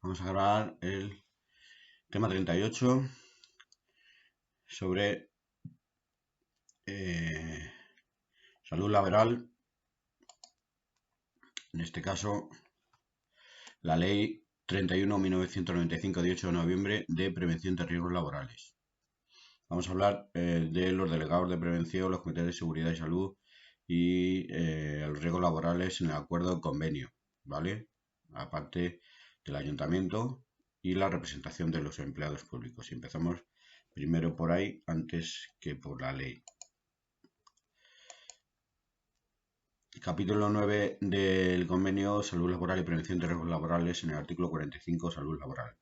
Vamos a grabar el tema 38 sobre salud laboral. En este caso, la ley 31/1995 de 8 de noviembre de prevención de riesgos laborales. Vamos a hablar de los delegados de prevención, los comités de seguridad y salud y los riesgos laborales en el acuerdo convenio, ¿vale? Aparte del ayuntamiento y la representación de los empleados públicos. Y empezamos primero por ahí antes que por la ley. Capítulo 9 del convenio Salud Laboral y Prevención de Riesgos Laborales en el artículo 45 Salud Laboral.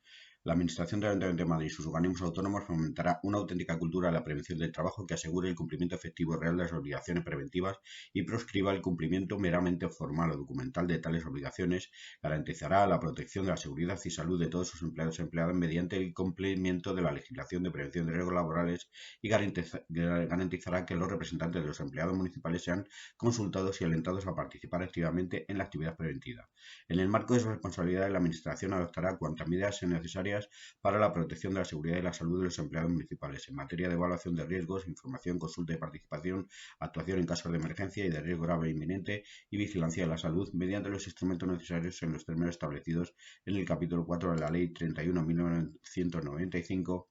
La Administración del Ayuntamiento de Madrid y sus organismos autónomos fomentará una auténtica cultura de la prevención del trabajo que asegure el cumplimiento efectivo y real de las obligaciones preventivas y proscriba el cumplimiento meramente formal o documental de tales obligaciones, garantizará la protección de la seguridad y salud de todos sus empleados y empleadas mediante el cumplimiento de la legislación de prevención de riesgos laborales y garantizará que los representantes de los empleados municipales sean consultados y alentados a participar activamente en la actividad preventiva. En el marco de sus responsabilidades, la Administración adoptará cuantas medidas sean necesarias para la protección de la seguridad y la salud de los empleados municipales en materia de evaluación de riesgos, información, consulta y participación, actuación en casos de emergencia y de riesgo grave e inminente y vigilancia de la salud mediante los instrumentos necesarios en los términos establecidos en el capítulo 4 de la Ley 31/1995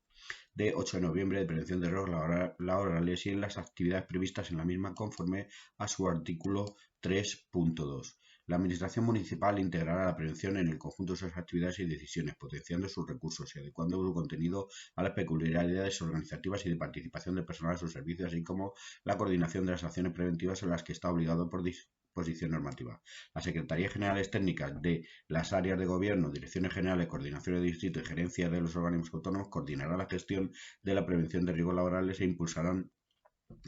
de 8 de noviembre de prevención de riesgos laborales y en las actividades previstas en la misma conforme a su artículo 3.2. La Administración municipal integrará la prevención en el conjunto de sus actividades y decisiones, potenciando sus recursos y adecuando su contenido a las peculiaridades organizativas y de participación del personal a sus servicios, así como la coordinación de las acciones preventivas en las que está obligado por disposición normativa. Las Secretarías Generales Técnicas de las áreas de gobierno, direcciones generales, coordinaciones de distrito y gerencias de los organismos autónomos coordinarán la gestión de la prevención de riesgos laborales e impulsarán,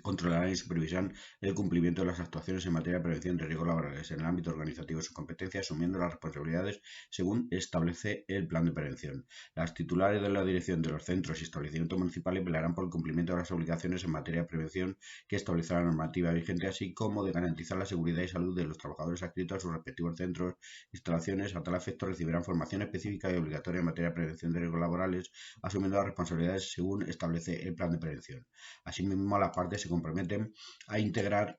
controlarán y supervisarán el cumplimiento de las actuaciones en materia de prevención de riesgos laborales en el ámbito organizativo de sus competencias, asumiendo las responsabilidades según establece el plan de prevención. Las titulares de la dirección de los centros y establecimientos municipales velarán por el cumplimiento de las obligaciones en materia de prevención que establece la normativa vigente, así como de garantizar la seguridad y salud de los trabajadores adscritos a sus respectivos centros e instalaciones. A tal efecto, recibirán formación específica y obligatoria en materia de prevención de riesgos laborales, asumiendo las responsabilidades según establece el plan de prevención. Asimismo, las partes se comprometen a integrar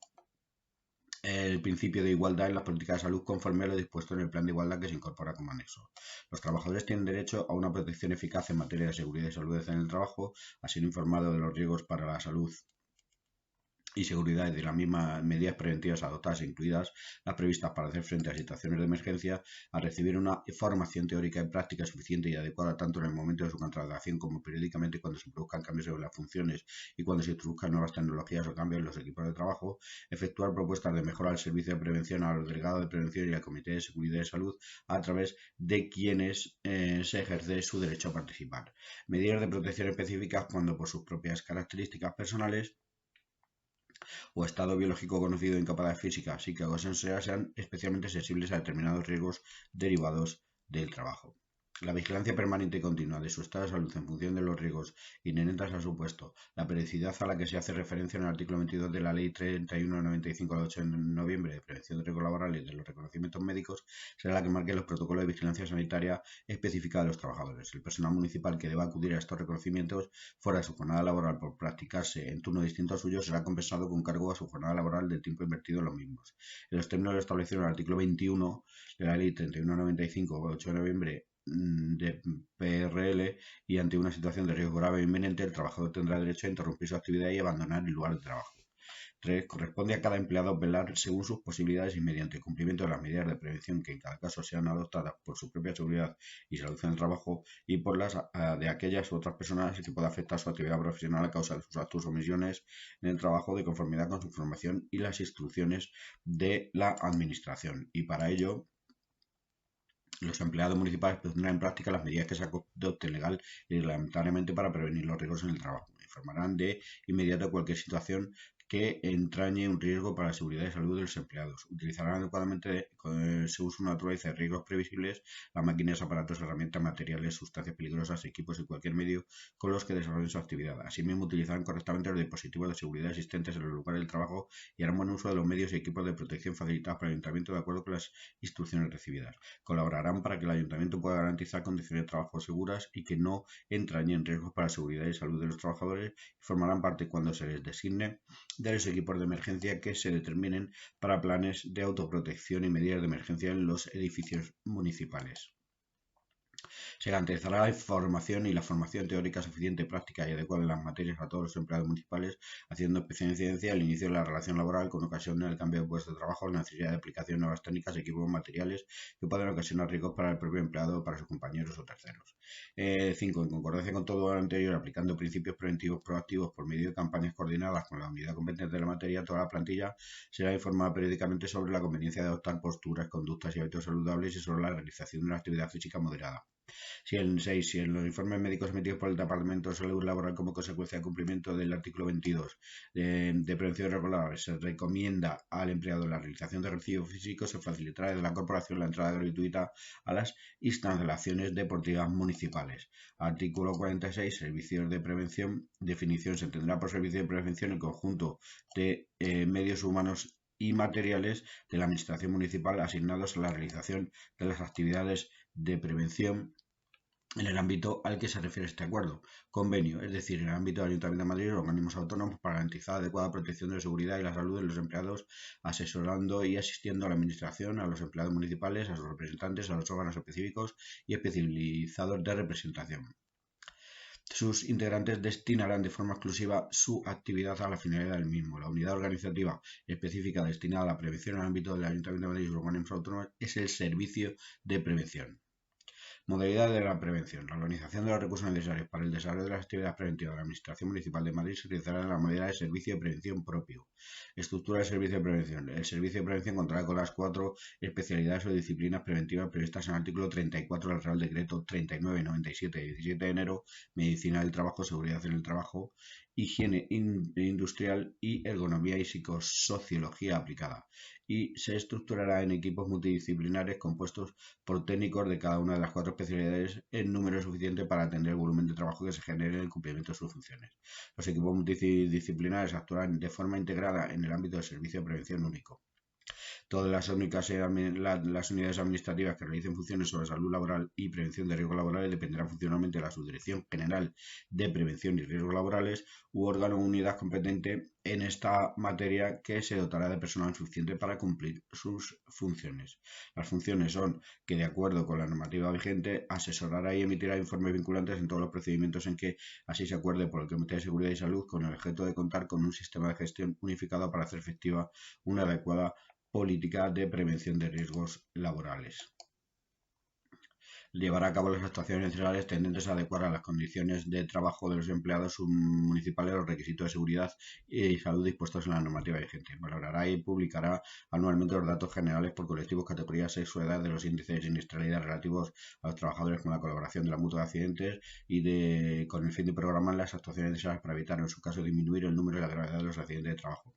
el principio de igualdad en las políticas de salud conforme a lo dispuesto en el plan de igualdad que se incorpora como anexo. Los trabajadores tienen derecho a una protección eficaz en materia de seguridad y salud en el trabajo, a ser informado de los riesgos para la salud y seguridad y de las mismas medidas preventivas adoptadas, incluidas las previstas para hacer frente a situaciones de emergencia, a recibir una formación teórica y práctica suficiente y adecuada tanto en el momento de su contratación como periódicamente cuando se produzcan cambios en las funciones y cuando se introduzcan nuevas tecnologías o cambios en los equipos de trabajo, efectuar propuestas de mejora al servicio de prevención a los delegados de prevención y al Comité de Seguridad y Salud a través de quienes se ejerce su derecho a participar. Medidas de protección específicas cuando por sus propias características personales o estado biológico conocido de incapacidad física, psíquica o sensorial sean especialmente sensibles a determinados riesgos derivados del trabajo. La vigilancia permanente y continua de su estado de salud en función de los riesgos inherentes a su puesto, la periodicidad a la que se hace referencia en el artículo 22 de la Ley 31/95 de 8 de noviembre de prevención de riesgos laborales y de los reconocimientos médicos será la que marque los protocolos de vigilancia sanitaria específica de los trabajadores. El personal municipal que deba acudir a estos reconocimientos fuera de su jornada laboral por practicarse en turno distinto al suyo será compensado con cargo a su jornada laboral del tiempo invertido en los mismos. En los términos establecidos en el artículo 21 de la Ley 31/95 de 8 de noviembre de PRL y ante una situación de riesgo grave e inminente, el trabajador tendrá derecho a interrumpir su actividad y abandonar el lugar de trabajo. 3. Corresponde a cada empleado velar según sus posibilidades y mediante el cumplimiento de las medidas de prevención que en cada caso sean adoptadas por su propia seguridad y salud en el trabajo y por las de aquellas u otras personas que pueda afectar su actividad profesional a causa de sus actos o omisiones en el trabajo de conformidad con su formación y las instrucciones de la Administración. Y para ello, los empleados municipales pondrán en práctica las medidas que se adopten legal y reglamentariamente para prevenir los riesgos en el trabajo. Informarán de inmediato cualquier situación que entrañe un riesgo para la seguridad y salud de los empleados. Utilizarán adecuadamente, según su naturaleza y riesgos previsibles, las máquinas, aparatos, herramientas, materiales, sustancias peligrosas, equipos y cualquier medio con los que desarrollen su actividad. Asimismo, utilizarán correctamente los dispositivos de seguridad existentes en los lugares del trabajo y harán buen uso de los medios y equipos de protección facilitados por el ayuntamiento de acuerdo con las instrucciones recibidas. Colaborarán para que el ayuntamiento pueda garantizar condiciones de trabajo seguras y que no entrañen riesgos para la seguridad y salud de los trabajadores, y formarán parte, cuando se les designe, de los equipos de emergencia que se determinen para planes de autoprotección y medidas de emergencia en los edificios municipales. Se garantizará la información y la formación teórica suficiente, práctica y adecuada en las materias a todos los empleados municipales, haciendo especial incidencia al inicio de la relación laboral con ocasión del cambio de puesto de trabajo, la necesidad de aplicación de nuevas técnicas, equipos, materiales que pueden ocasionar riesgos para el propio empleado o para sus compañeros o terceros. 5. En concordancia con todo lo anterior, aplicando principios preventivos proactivos por medio de campañas coordinadas con la unidad competente de la materia, toda la plantilla será informada periódicamente sobre la conveniencia de adoptar posturas, conductas y hábitos saludables y sobre la realización de una actividad física moderada. Si en los informes médicos emitidos por el Departamento de Salud Laboral como consecuencia del cumplimiento del artículo 22 de prevención regular se recomienda al empleado la realización de ejercicio físico, se facilitará desde la corporación la entrada gratuita a las instalaciones deportivas municipales. Artículo 46. Servicios de prevención. Definición. Se entenderá por servicio de prevención el conjunto de medios humanos y materiales de la Administración municipal asignados a la realización de las actividades de prevención en el ámbito al que se refiere este acuerdo. Convenio, es decir, en el ámbito del Ayuntamiento de Madrid y los organismos autónomos para garantizar adecuada protección de la seguridad y la salud de los empleados, asesorando y asistiendo a la Administración, a los empleados municipales, a sus representantes, a los órganos específicos y especializados de representación. Sus integrantes destinarán de forma exclusiva su actividad a la finalidad del mismo. La unidad organizativa específica destinada a la prevención en el ámbito del Ayuntamiento de Madrid y los organismos autónomos es el Servicio de Prevención. Modalidad de la prevención. La organización de los recursos necesarios para el desarrollo de las actividades preventivas de la Administración Municipal de Madrid se realizará en la modalidad de servicio de prevención propio. Estructura del servicio de prevención. El servicio de prevención contará con las 4 especialidades o disciplinas preventivas previstas en el artículo 34 del Real Decreto 3997 de 17 de enero, Medicina del Trabajo, Seguridad en el Trabajo, Higiene Industrial y Ergonomía y Psicosociología aplicada, y se estructurará en equipos multidisciplinares compuestos por técnicos de cada una de las 4 especialidades en número suficiente para atender el volumen de trabajo que se genere en el cumplimiento de sus funciones. Los equipos multidisciplinares actuarán de forma integrada en el ámbito del servicio de prevención único. Todas las unidades administrativas que realicen funciones sobre salud laboral y prevención de riesgos laborales dependerán funcionalmente de la Subdirección General de Prevención y Riesgos Laborales u órgano o unidad competente en esta materia que se dotará de personal suficiente para cumplir sus funciones. Las funciones son que, de acuerdo con la normativa vigente, asesorará y emitirá informes vinculantes en todos los procedimientos en que así se acuerde por el Comité de Seguridad y Salud, con el objeto de contar con un sistema de gestión unificado para hacer efectiva una adecuada política de prevención de riesgos laborales. Llevará a cabo las actuaciones necesarias tendentes a adecuar a las condiciones de trabajo de los empleados municipales los requisitos de seguridad y salud dispuestos en la normativa vigente. Valorará y publicará anualmente los datos generales por colectivos, categorías, sexo, edad de los índices de siniestralidad relativos a los trabajadores con la colaboración de la mutua de accidentes y con el fin de programar las actuaciones necesarias para evitar, en su caso, disminuir el número y la gravedad de los accidentes de trabajo.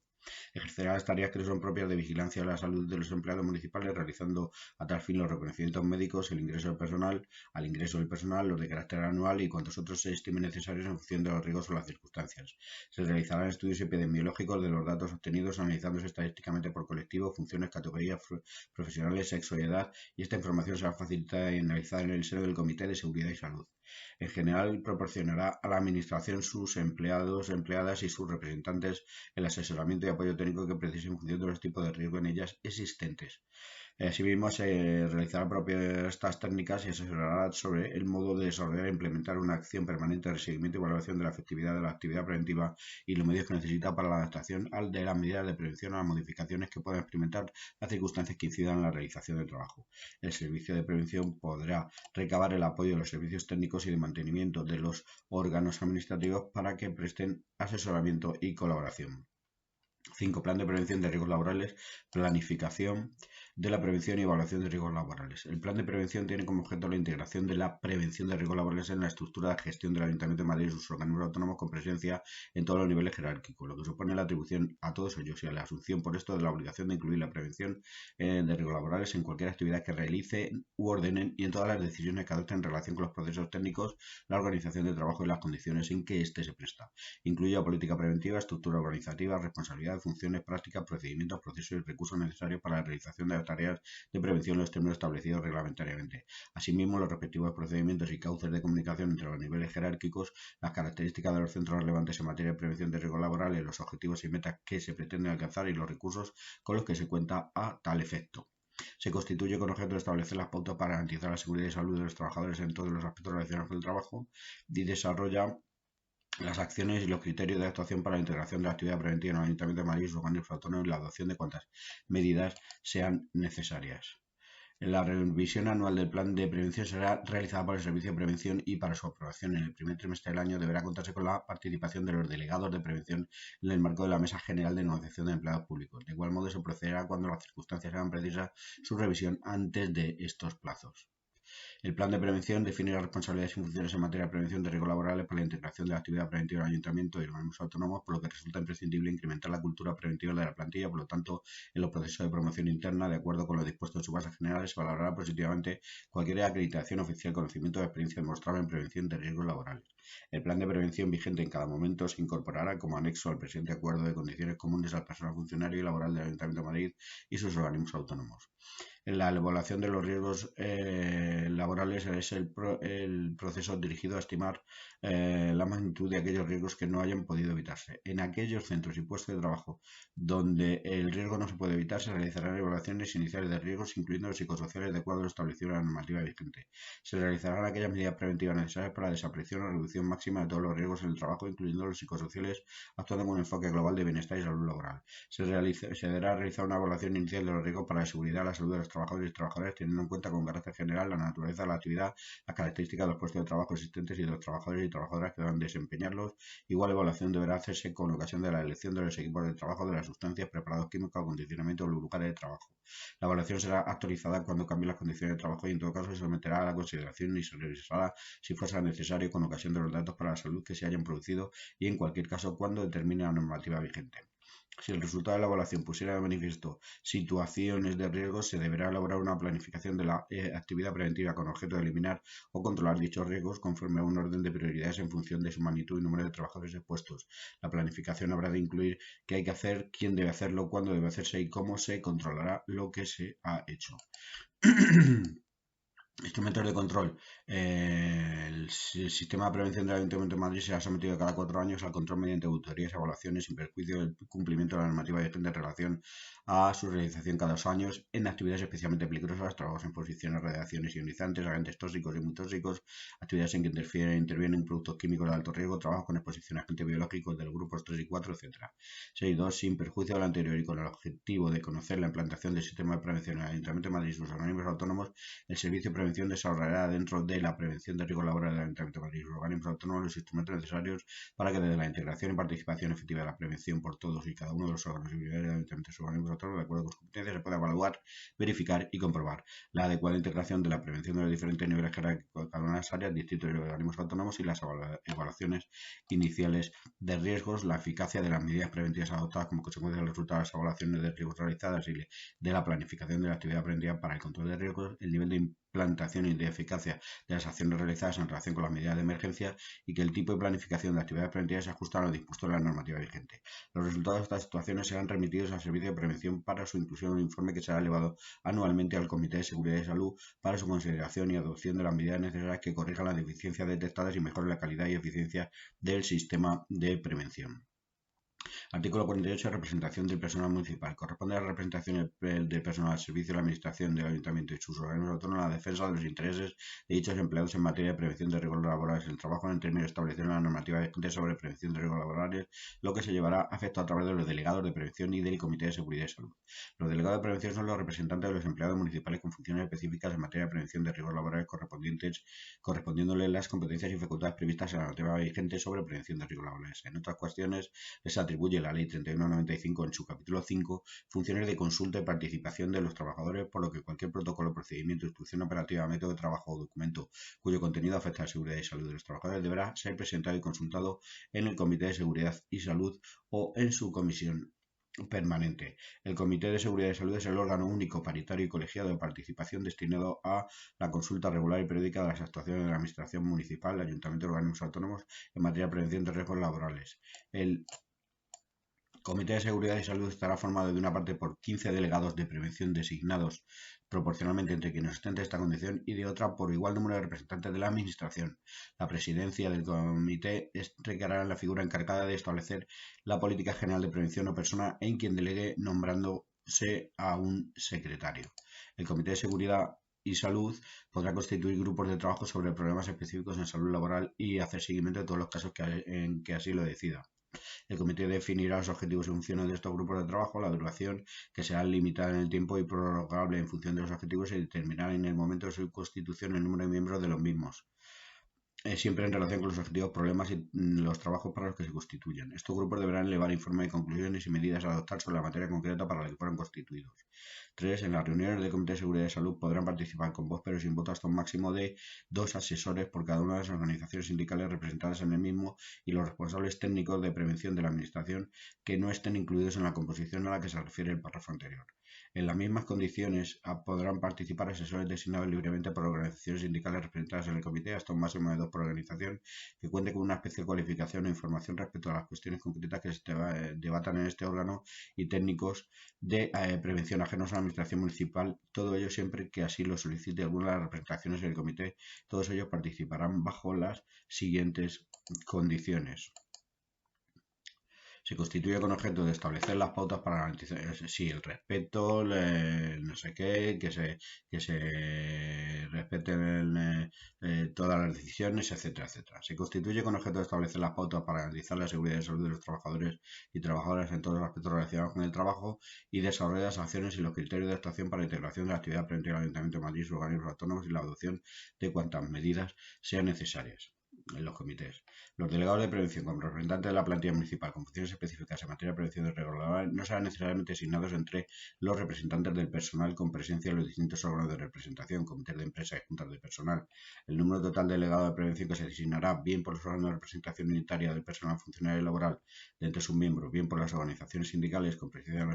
Ejercerá las tareas que son propias de vigilancia de la salud de los empleados municipales, realizando a tal fin los reconocimientos médicos, el ingreso del personal, los de carácter anual y cuantos otros se estimen necesarios en función de los riesgos o las circunstancias. Se realizarán estudios epidemiológicos de los datos obtenidos, analizándose estadísticamente por colectivo, funciones, categorías profesionales, sexo y edad, y esta información será facilitada y analizada en el seno del Comité de Seguridad y Salud. En general, proporcionará a la Administración, sus empleados, empleadas y sus representantes el asesoramiento y apoyo técnico que precise en función de los tipos de riesgo en ellas existentes. Asimismo, se realizarán propuestas técnicas y asesorará sobre el modo de desarrollar e implementar una acción permanente de seguimiento y evaluación de la efectividad de la actividad preventiva y los medios que necesita para la adaptación de las medidas de prevención a las modificaciones que puedan experimentar las circunstancias que incidan en la realización del trabajo. El servicio de prevención podrá recabar el apoyo de los servicios técnicos y de mantenimiento de los órganos administrativos para que presten asesoramiento y colaboración. 5. Plan de prevención de riesgos laborales. Planificación. de la prevención y evaluación de riesgos laborales. El plan de prevención tiene como objeto la integración de la prevención de riesgos laborales en la estructura de gestión del Ayuntamiento de Madrid y sus organismos autónomos con presencia en todos los niveles jerárquicos, lo que supone la atribución a todos ellos y a la asunción por esto de la obligación de incluir la prevención de riesgos laborales en cualquier actividad que realicen u ordenen y en todas las decisiones que adopten en relación con los procesos técnicos, la organización del trabajo y las condiciones en que éste se presta. Incluye política preventiva, estructura organizativa, responsabilidad, funciones, prácticas, procedimientos, procesos y recursos necesarios para la realización de las tareas de prevención en los términos establecidos reglamentariamente. Asimismo, los respectivos procedimientos y cauces de comunicación entre los niveles jerárquicos, las características de los centros relevantes en materia de prevención de riesgos laborales, los objetivos y metas que se pretenden alcanzar y los recursos con los que se cuenta a tal efecto. Se constituye con objeto de establecer las pautas para garantizar la seguridad y salud de los trabajadores en todos los aspectos relacionados con el trabajo y desarrolla las acciones y los criterios de actuación para la integración de la actividad preventiva en el Ayuntamiento de Madrid y sus organismos autónomos y la adopción de cuantas medidas sean necesarias. La revisión anual del plan de prevención será realizada por el Servicio de Prevención y para su aprobación en el primer trimestre del año deberá contarse con la participación de los delegados de prevención en el marco de la Mesa General de Negociación de Empleados Públicos. De igual modo, se procederá cuando las circunstancias sean precisas su revisión antes de estos plazos. El plan de prevención define las responsabilidades y funciones en materia de prevención de riesgos laborales para la integración de la actividad preventiva en el ayuntamiento y organismos autónomos, por lo que resulta imprescindible incrementar la cultura preventiva de la plantilla. Por lo tanto, en los procesos de promoción interna, de acuerdo con lo dispuesto en su base general, se valorará positivamente cualquier acreditación oficial, conocimiento o experiencia demostrable en prevención de riesgos laborales. El plan de prevención vigente en cada momento se incorporará como anexo al presente acuerdo de condiciones comunes al personal funcionario y laboral del Ayuntamiento de Madrid y sus organismos autónomos. La evaluación de los riesgos laborales es el proceso dirigido a estimar la magnitud de aquellos riesgos que no hayan podido evitarse. En aquellos centros y puestos de trabajo donde el riesgo no se puede evitar, se realizarán evaluaciones iniciales de riesgos, incluyendo los psicosociales de acuerdo a lo establecido en la normativa vigente. Se realizarán aquellas medidas preventivas necesarias para la desaparición o reducción máxima de todos los riesgos en el trabajo, incluyendo los psicosociales, actuando con un enfoque global de bienestar y salud laboral. Se deberá realizar una evaluación inicial de los riesgos para la seguridad y la salud de los trabajadores y trabajadoras, teniendo en cuenta con carácter general la naturaleza de la actividad, las características de los puestos de trabajo existentes y de los trabajadores y trabajadoras que deban desempeñarlos. Igual evaluación deberá hacerse con ocasión de la elección de los equipos de trabajo, de las sustancias, preparados químicos, acondicionamiento o lugares de trabajo. La evaluación será actualizada cuando cambien las condiciones de trabajo y en todo caso se someterá a la consideración y se revisará si fuese necesario con ocasión de los datos para la salud que se hayan producido y en cualquier caso cuando determine la normativa vigente. Si el resultado de la evaluación pusiera de manifiesto situaciones de riesgo, se deberá elaborar una planificación de la actividad preventiva con objeto de eliminar o controlar dichos riesgos conforme a un orden de prioridades en función de su magnitud y número de trabajadores expuestos. La planificación habrá de incluir qué hay que hacer, quién debe hacerlo, cuándo debe hacerse y cómo se controlará lo que se ha hecho. Instrumentos de control. El sistema de prevención del Ayuntamiento de Madrid será sometido cada 4 años al control mediante auditorías y evaluaciones sin perjuicio del cumplimiento de la normativa vigente en relación a su realización cada 2 años en actividades especialmente peligrosas, trabajos en posiciones, radiaciones ionizantes, agentes tóxicos y muy tóxicos, actividades en que intervienen productos químicos de alto riesgo, trabajos con exposición a agentes biológicos del grupos 3 y 4, etc. 6.2. Sin perjuicio de lo anterior y con el objetivo de conocer la implantación del sistema de prevención en el Ayuntamiento de Madrid y sus organismos autónomos, el Servicio de Prevención desarrollará dentro de la prevención de riesgos laborales del Ayuntamiento de Madrid y sus organismos autónomos los instrumentos necesarios para que desde la integración y participación efectiva de la prevención por todos y cada uno de los órganos y unidades del Ayuntamiento y sus organismos autónomos, de acuerdo con sus competencias, se pueda evaluar, verificar y comprobar la adecuada integración de la prevención de los diferentes niveles jerárquicos de cada una de las áreas, distritos y organismos autónomos y las evaluaciones iniciales de riesgos, la eficacia de las medidas preventivas adoptadas como consecuencia de los resultados de las evaluaciones de riesgos realizadas y de la planificación de la actividad preventiva para el control de riesgos, el nivel de implantación y de eficacia de las acciones realizadas en relación con las medidas de emergencia y que el tipo de planificación de actividades preventivas se ajusta a lo dispuesto en la normativa vigente. Los resultados de estas situaciones serán remitidos al Servicio de Prevención para su inclusión en un informe que será elevado anualmente al Comité de Seguridad y Salud para su consideración y adopción de las medidas necesarias que corrijan las deficiencias detectadas y mejoren la calidad y eficiencia del sistema de prevención. Artículo 48. Representación del personal municipal. Corresponde a la representación del personal al servicio de la Administración del Ayuntamiento y sus organismos autónomos la defensa de los intereses de dichos empleados en materia de prevención de riesgos laborales en el trabajo en el término establecido en la normativa vigente sobre prevención de riesgos laborales, lo que se llevará a efecto a través de los delegados de prevención y del Comité de Seguridad y Salud. Los delegados de prevención son los representantes de los empleados municipales con funciones específicas en materia de prevención de riesgos laborales correspondiéndoles las competencias y facultades previstas en la normativa vigente sobre prevención de riesgos laborales. En otras cuestiones, les atribuye atribuye la Ley 31/95 en su capítulo 5 funciones de consulta y participación de los trabajadores, por lo que cualquier protocolo, procedimiento, instrucción operativa, método de trabajo o documento cuyo contenido afecta a la seguridad y salud de los trabajadores deberá ser presentado y consultado en el Comité de Seguridad y Salud o en su comisión permanente. El Comité de Seguridad y Salud es el órgano único, paritario y colegiado de participación destinado a la consulta regular y periódica de las actuaciones de la Administración municipal, ayuntamientos y organismos autónomos en materia de prevención de riesgos laborales. El Comité de Seguridad y Salud estará formado de una parte por 15 delegados de prevención designados proporcionalmente entre quienes ostenten esta condición y de otra por igual número de representantes de la Administración. La presidencia del comité recaerá en la figura encargada de establecer la política general de prevención o persona en quien delegue nombrándose a un secretario. El Comité de Seguridad y Salud podrá constituir grupos de trabajo sobre problemas específicos en salud laboral y hacer seguimiento de todos los casos en que así lo decida. El comité definirá los objetivos y funciones de estos grupos de trabajo, la duración, que será limitada en el tiempo y prorrogable en función de los objetivos, y determinará en el momento de su constitución el número de miembros de los mismos, siempre en relación con los objetivos, problemas y los trabajos para los que se constituyen. Estos grupos deberán elevar informes de conclusiones y medidas a adoptar sobre la materia concreta para la que fueron constituidos. 3. En las reuniones del Comité de Seguridad y Salud podrán participar con voz pero sin voto hasta un máximo de 2 asesores por cada una de las organizaciones sindicales representadas en el mismo y los responsables técnicos de prevención de la Administración que no estén incluidos en la composición a la que se refiere el párrafo anterior. En las mismas condiciones podrán participar asesores designados libremente por organizaciones sindicales representadas en el comité hasta un máximo de 2 por organización que cuente con una especial cualificación e información respecto a las cuestiones concretas que se debatan en este órgano y técnicos de prevención ajenos a la Administración municipal, todo ello siempre que así lo solicite alguna de las representaciones del comité. Todos ellos participarán bajo las siguientes condiciones. Se constituye con objeto de establecer las pautas para garantizar el respeto, no sé qué, que se respeten todas las decisiones, etcétera, etcétera. Se constituye con objeto de establecer las pautas para garantizar la seguridad y salud de los trabajadores y trabajadoras en todos los aspectos relacionados con el trabajo y desarrollar las acciones y los criterios de actuación para la integración de la actividad preventiva del Ayuntamiento de Madrid, sus organismos autónomos y la adopción de cuantas medidas sean necesarias en los comités. Los delegados de prevención como representantes de la plantilla municipal con funciones específicas en materia de prevención de riesgos laborales no serán necesariamente asignados entre los representantes del personal con presencia en los distintos órganos de representación, comités de empresa y juntas de personal. El número total de delegados de prevención que se designará bien por los órganos de representación unitaria del personal funcionario laboral de entre sus miembros, bien por las organizaciones sindicales con presencia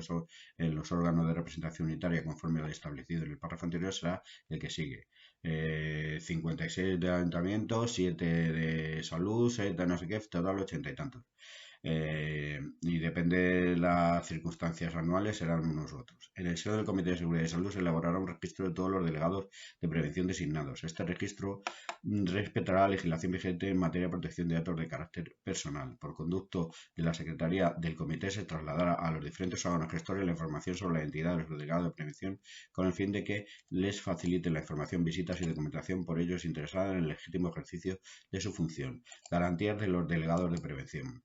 en los órganos de representación unitaria conforme al establecido en el párrafo anterior será el que sigue. 56 de ayuntamiento, 7 de salud, 6 de no sé qué, total 80 y tantos. Y depende de las circunstancias anuales, serán unos u otros. En el seno del Comité de Seguridad y Salud se elaborará un registro de todos los delegados de prevención designados. Este registro respetará la legislación vigente en materia de protección de datos de carácter personal. Por conducto de la Secretaría del Comité se trasladará a los diferentes órganos gestores la información sobre la identidad de los delegados de prevención con el fin de que les facilite la información, visitas y documentación por ellos interesados en el legítimo ejercicio de su función. Garantías de los delegados de prevención.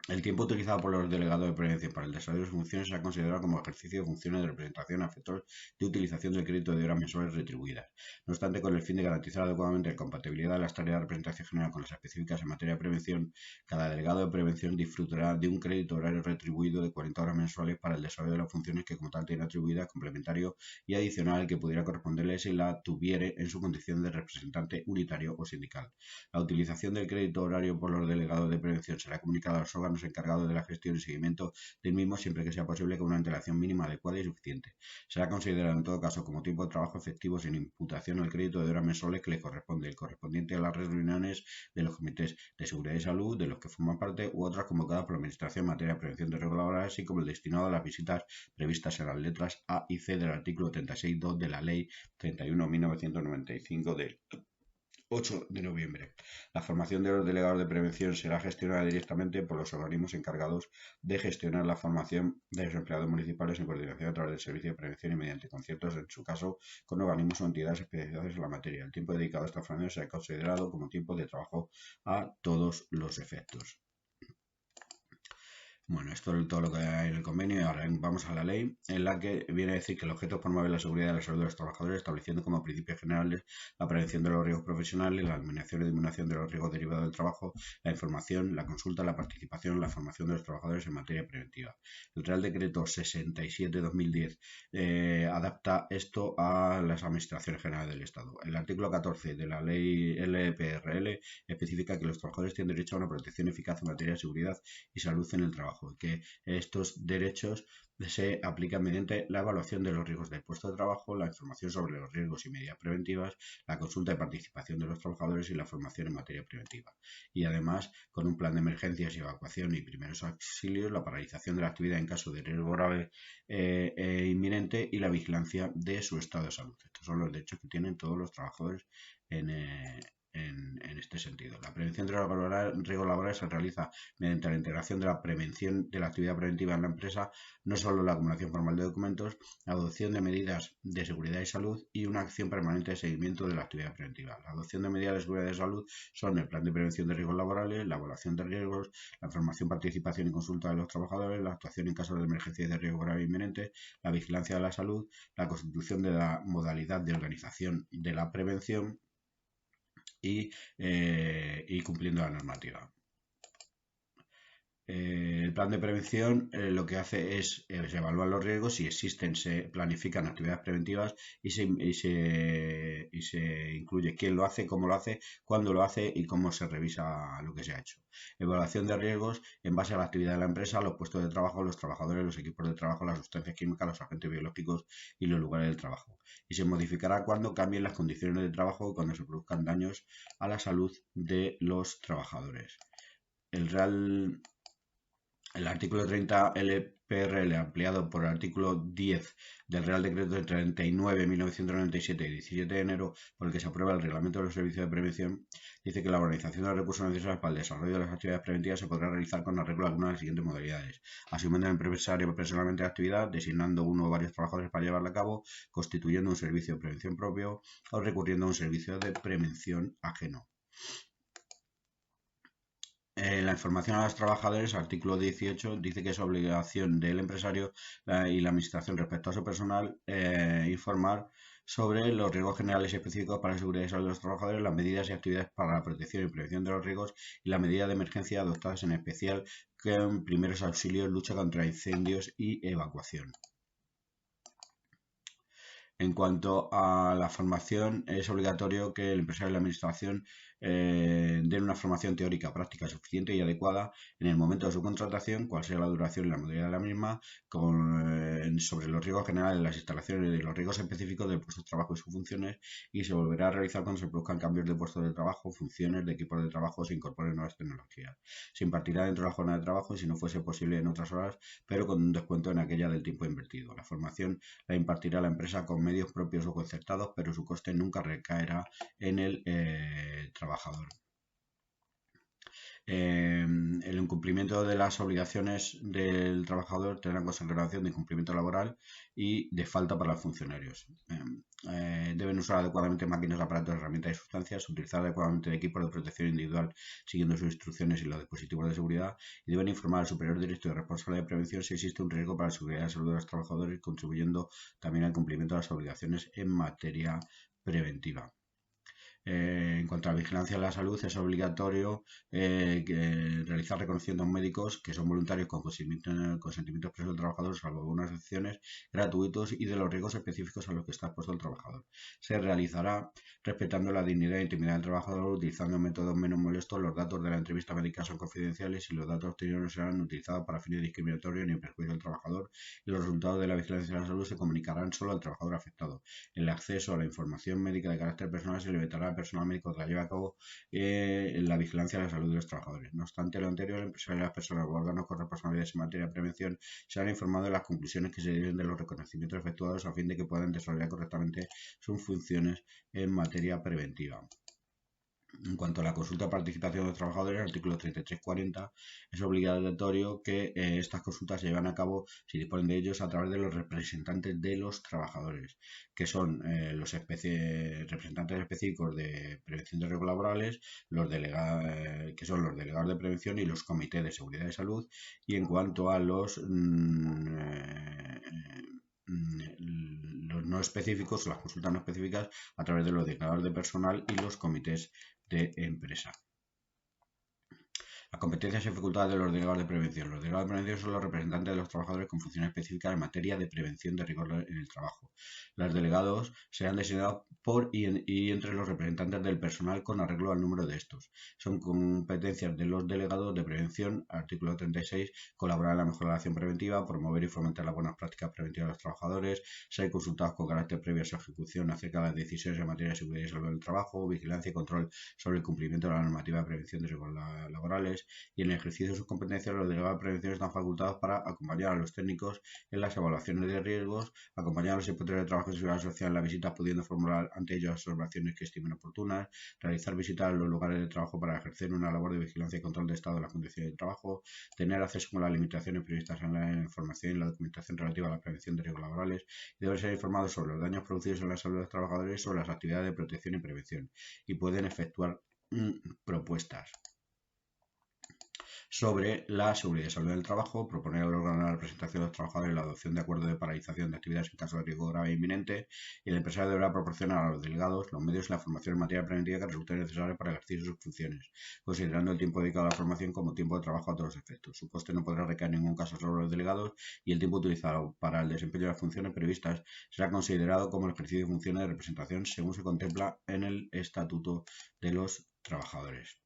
El tiempo utilizado por los delegados de prevención para el desarrollo de sus funciones será considerado como ejercicio de funciones de representación a efectos de utilización del crédito de horas mensuales retribuidas. No obstante, con el fin de garantizar adecuadamente la compatibilidad de las tareas de representación general con las específicas en materia de prevención, cada delegado de prevención disfrutará de un crédito horario retribuido de 40 horas mensuales para el desarrollo de las funciones que como tal tiene atribuidas, complementario y adicional al que pudiera corresponderle si la tuviere en su condición de representante unitario o sindical. La utilización del crédito horario por los delegados de prevención será comunicada a los órganos encargados de la gestión y seguimiento del mismo siempre que sea posible con una antelación mínima adecuada y suficiente. Será considerado en todo caso como tiempo de trabajo efectivo sin imputación al crédito de horas mensuales que le corresponde, el correspondiente a las reuniones de los comités de seguridad y salud de los que forman parte u otras convocadas por la Administración en materia de prevención de riesgos laborales, así como el destinado a las visitas previstas en las letras A y C del artículo 36.2 de la Ley 31/1995 del 8 de noviembre. La formación de los delegados de prevención será gestionada directamente por los organismos encargados de gestionar la formación de los empleados municipales en coordinación a través del Servicio de Prevención y mediante conciertos, en su caso, con organismos o entidades especializadas en la materia. El tiempo dedicado a esta formación será considerado como tiempo de trabajo a todos los efectos. Bueno, esto es todo lo que hay en el convenio y ahora vamos a la ley, en la que viene a decir que el objeto es promover la seguridad y la salud de los trabajadores, estableciendo como principios generales la prevención de los riesgos profesionales, la eliminación y disminución de los riesgos derivados del trabajo, la información, la consulta, la participación, la formación de los trabajadores en materia preventiva. El Real Decreto 67/2010 adapta esto a las administraciones generales del Estado. El artículo 14 de la ley LPRL especifica que los trabajadores tienen derecho a una protección eficaz en materia de seguridad y salud en el trabajo, y que estos derechos se aplican mediante la evaluación de los riesgos del puesto de trabajo, la información sobre los riesgos y medidas preventivas, la consulta y participación de los trabajadores y la formación en materia preventiva. Y además, con un plan de emergencias y evacuación y primeros auxilios, la paralización de la actividad en caso de riesgo grave e inminente y la vigilancia de su estado de salud. Estos son los derechos que tienen todos los trabajadores en este sentido. La prevención de los riesgos laborales se realiza mediante la integración de la prevención de la actividad preventiva en la empresa, no solo la acumulación formal de documentos, la adopción de medidas de seguridad y salud y una acción permanente de seguimiento de la actividad preventiva. La adopción de medidas de seguridad y salud son el plan de prevención de riesgos laborales, la evaluación de riesgos, la formación, participación y consulta de los trabajadores, la actuación en casos de emergencia y de riesgo grave e inminente, la vigilancia de la salud, la constitución de la modalidad de organización de la prevención y cumpliendo la normativa. El plan de prevención lo que hace es se evaluar los riesgos, si existen se planifican actividades preventivas y se incluye quién lo hace, cómo lo hace, cuándo lo hace y cómo se revisa lo que se ha hecho. Evaluación de riesgos en base a la actividad de la empresa, los puestos de trabajo, los trabajadores, los equipos de trabajo, las sustancias químicas, los agentes biológicos y los lugares de trabajo. Y se modificará cuando cambien las condiciones de trabajo y cuando se produzcan daños a la salud de los trabajadores. El artículo 30 LPRL, ampliado por el artículo 10 del Real Decreto 39/1997 y 17 de enero, por el que se aprueba el Reglamento de los Servicios de Prevención, dice que la organización de los recursos necesarios para el desarrollo de las actividades preventivas se podrá realizar con arreglo a alguna de las siguientes modalidades: asumiendo el empresario personalmente la actividad, designando uno o varios trabajadores para llevarla a cabo, constituyendo un servicio de prevención propio o recurriendo a un servicio de prevención ajeno. La información a los trabajadores, artículo 18, dice que es obligación del empresario y la administración respecto a su personal informar sobre los riesgos generales y específicos para la seguridad y salud de los trabajadores, las medidas y actividades para la protección y prevención de los riesgos y las medidas de emergencia adoptadas, en especial con primeros auxilios, lucha contra incendios y evacuación. En cuanto a la formación, es obligatorio que el empresario y la administración den una formación teórica práctica suficiente y adecuada en el momento de su contratación, cuál sea la duración y la modalidad de la misma, sobre los riesgos generales de las instalaciones y los riesgos específicos del puesto de trabajo y sus funciones, y se volverá a realizar cuando se produzcan cambios de puestos de trabajo, funciones, de equipos de trabajo o se incorporen nuevas tecnologías. Se impartirá dentro de la jornada de trabajo y, si no fuese posible, en otras horas, pero con un descuento en aquella del tiempo invertido. La formación la impartirá la empresa con medios propios o concertados, pero su coste nunca recaerá en el trabajador. El incumplimiento de las obligaciones del trabajador tendrá consideración de incumplimiento laboral y de falta para los funcionarios. Deben usar adecuadamente máquinas, aparatos, herramientas y sustancias, utilizar adecuadamente equipos de protección individual siguiendo sus instrucciones y los dispositivos de seguridad, y deben informar al superior directo y responsable de prevención si existe un riesgo para la seguridad y la salud de los trabajadores, contribuyendo también al cumplimiento de las obligaciones en materia preventiva. En cuanto a la vigilancia de la salud, es obligatorio realizar reconocimientos médicos que son voluntarios con consentimiento expreso del trabajador, salvo algunas excepciones, gratuitos y de los riesgos específicos a los que está expuesto el trabajador. Se realizará respetando la dignidad e intimidad del trabajador, utilizando métodos menos molestos. Los datos de la entrevista médica son confidenciales y los datos obtenidos no serán utilizados para fines discriminatorios ni en perjuicio del trabajador, y los resultados de la vigilancia de la salud se comunicarán solo al trabajador afectado. El acceso a la información médica de carácter personal se limitará al personal médico que la lleva a cabo la vigilancia de la salud de los trabajadores. No obstante lo anterior, el empresario y las personas o órganos con responsabilidades en materia de prevención serán informados de las conclusiones que se deriven de los reconocimientos efectuados, a fin de que puedan desarrollar correctamente sus funciones en materia preventiva. En cuanto a la consulta de participación de los trabajadores, el artículo 3340 es obligatorio que estas consultas se lleven a cabo, si disponen de ellos, a través de los representantes de los trabajadores, que son los representantes específicos de prevención de riesgos laborales, que son los delegados de prevención y los comités de seguridad y salud. Y en cuanto a los no específicos, las consultas no específicas, a través de los delegados de personal y los comités de empresa. Las competencias y facultades de los delegados de prevención. Los delegados de prevención son los representantes de los trabajadores con funciones específicas en materia de prevención de riesgos en el trabajo. Los delegados serán designados por y entre los representantes del personal con arreglo al número de estos. Son competencias de los delegados de prevención, artículo 36, colaborar en la mejora de la acción preventiva, promover y fomentar las buenas prácticas preventivas de los trabajadores, ser consultados con carácter previo a su ejecución acerca de las decisiones en materia de seguridad y salud del trabajo, vigilancia y control sobre el cumplimiento de la normativa de prevención de riesgos laborales, y en el ejercicio de sus competencias los delegados de prevención están facultados para acompañar a los técnicos en las evaluaciones de riesgos, acompañar a los inspectores de trabajo y seguridad social en las visitas, pudiendo formular ante ellos observaciones que estimen oportunas, realizar visitas a los lugares de trabajo para ejercer una labor de vigilancia y control de estado de las condiciones de trabajo, tener acceso con las limitaciones previstas en la información y la documentación relativa a la prevención de riesgos laborales, y deben ser informados sobre los daños producidos en la salud de los trabajadores y sobre las actividades de protección y prevención, y pueden efectuar propuestas sobre la seguridad y salud del trabajo, proponer al órgano de la representación de los trabajadores la adopción de acuerdos de paralización de actividades en caso de riesgo grave e inminente, y el empresario deberá proporcionar a los delegados los medios y la formación en materia preventiva que resulten necesarios para ejercer sus funciones, considerando el tiempo dedicado a la formación como tiempo de trabajo a todos los efectos. Su coste no podrá recaer en ningún caso sobre los delegados, y el tiempo utilizado para el desempeño de las funciones previstas será considerado como el ejercicio de funciones de representación según se contempla en el Estatuto de los Trabajadores.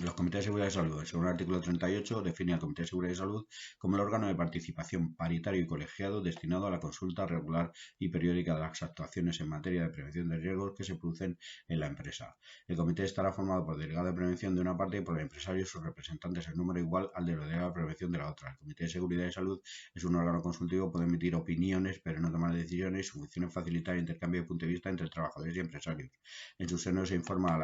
Los comités de seguridad y salud. Según el artículo 38, define al Comité de Seguridad y Salud como el órgano de participación paritario y colegiado destinado a la consulta regular y periódica de las actuaciones en materia de prevención de riesgos que se producen en la empresa. El comité estará formado por delegados de prevención de una parte y por el empresario y sus representantes en número igual al de los delegados de prevención de la otra. El Comité de Seguridad y Salud es un órgano consultivo, puede emitir opiniones pero no tomar decisiones. Su función es facilitar el intercambio de puntos de vista entre trabajadores y empresarios. En su seno se informa de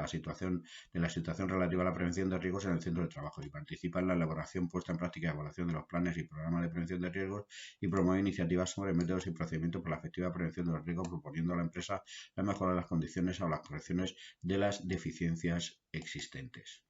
la situación relativa a la prevención de riesgos en el centro de trabajo y participa en la elaboración, puesta en práctica y evaluación de los planes y programas de prevención de riesgos, y promueve iniciativas sobre métodos y procedimientos para la efectiva prevención de los riesgos, proponiendo a la empresa la mejora de las condiciones o las correcciones de las deficiencias existentes.